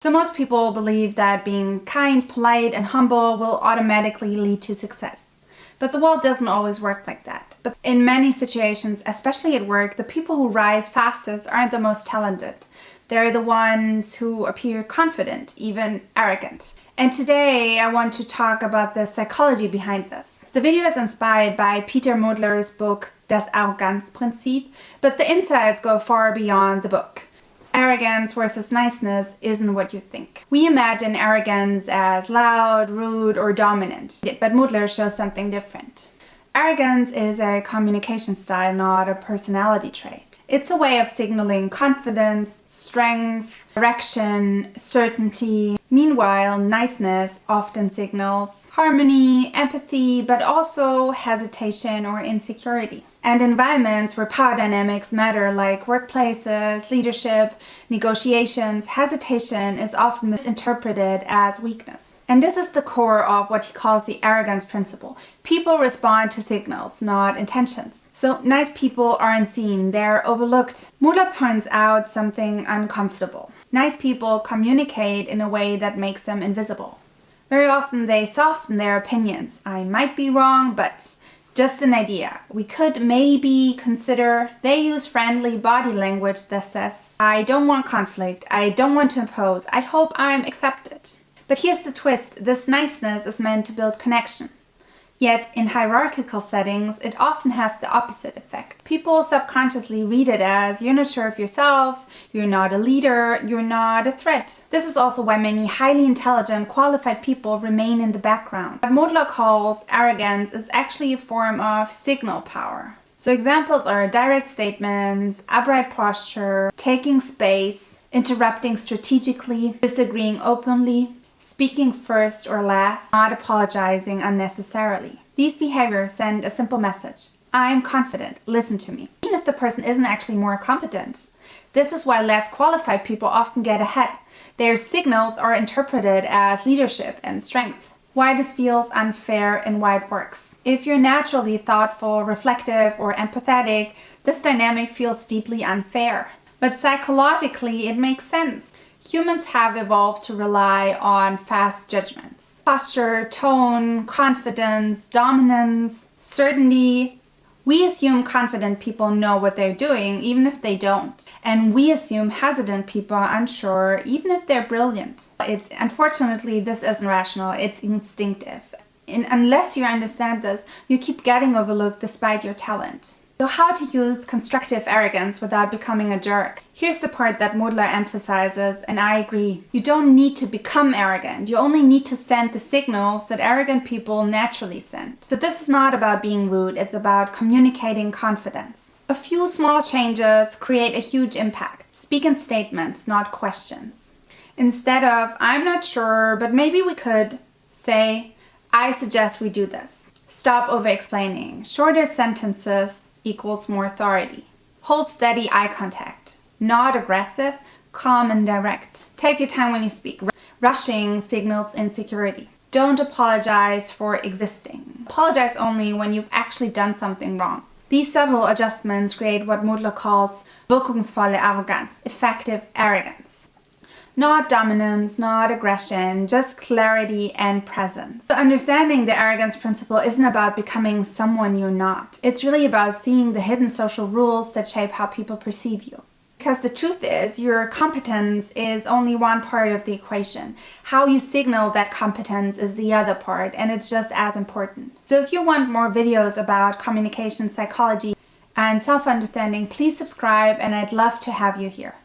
So most people believe that being kind, polite, and humble will automatically lead to success. But the world doesn't always work like that. But in many situations, especially at work, the people who rise fastest aren't the most talented. They're the ones who appear confident, even arrogant. And today I want to talk about the psychology behind this. The video is inspired by Peter Modler's book Das Arrogance-Prinzip, but the insights go far beyond the book. Arrogance versus niceness isn't what you think. We imagine arrogance as loud, rude, or dominant, but Modler shows something different. Arrogance is a communication style, not a personality trait. It's a way of signaling confidence, strength, direction, certainty. Meanwhile, niceness often signals harmony, empathy, but also hesitation or insecurity. And environments where power dynamics matter, like workplaces, leadership, negotiations, hesitation is often misinterpreted as weakness. And this is the core of what he calls the arrogance principle. People respond to signals, not intentions. So nice people aren't seen, they're overlooked. Modler points out something uncomfortable. Nice people communicate in a way that makes them invisible. Very often they soften their opinions. I might be wrong, but just an idea. We could maybe consider. They use friendly body language that says, I don't want conflict, I don't want to impose, I hope I'm accepted. But here's the twist, this niceness is meant to build connection. Yet in hierarchical settings, it often has the opposite effect. People subconsciously read it as, you're not sure of yourself, you're not a leader, you're not a threat. This is also why many highly intelligent, qualified people remain in the background. What Modler calls arrogance is actually a form of signal power. So examples are direct statements, upright posture, taking space, interrupting strategically, disagreeing openly, speaking first or last, not apologizing unnecessarily. These behaviors send a simple message. I'm confident, listen to me. Even if the person isn't actually more competent. This is why less qualified people often get ahead. Their signals are interpreted as leadership and strength. Why this feels unfair and why it works. If you're naturally thoughtful, reflective, or empathetic, this dynamic feels deeply unfair. But psychologically, it makes sense. Humans have evolved to rely on fast judgments. Posture, tone, confidence, dominance, certainty. We assume confident people know what they're doing, even if they don't. And we assume hesitant people are unsure, even if they're brilliant. Unfortunately, this isn't rational, it's instinctive. Unless you understand this, you keep getting overlooked despite your talent. So how to use constructive arrogance without becoming a jerk? Here's the part that Modler emphasizes, and I agree. You don't need to become arrogant. You only need to send the signals that arrogant people naturally send. So this is not about being rude, it's about communicating confidence. A few small changes create a huge impact. Speak in statements, not questions. Instead of, I'm not sure, but maybe we could, say, I suggest we do this. Stop over-explaining. Shorter sentences equals more authority. Hold steady eye contact. Not aggressive, calm and direct. Take your time when you speak. Rushing signals insecurity. Don't apologize for existing. Apologize only when you've actually done something wrong. These subtle adjustments create what Modler calls wirkungsvolle Arroganz, effective arrogance. Not dominance, not aggression, just clarity and presence. So understanding the arrogance principle isn't about becoming someone you're not. It's really about seeing the hidden social rules that shape how people perceive you. Because the truth is, your competence is only one part of the equation. How you signal that competence is the other part, and it's just as important. So if you want more videos about communication psychology and self-understanding, please subscribe, and I'd love to have you here.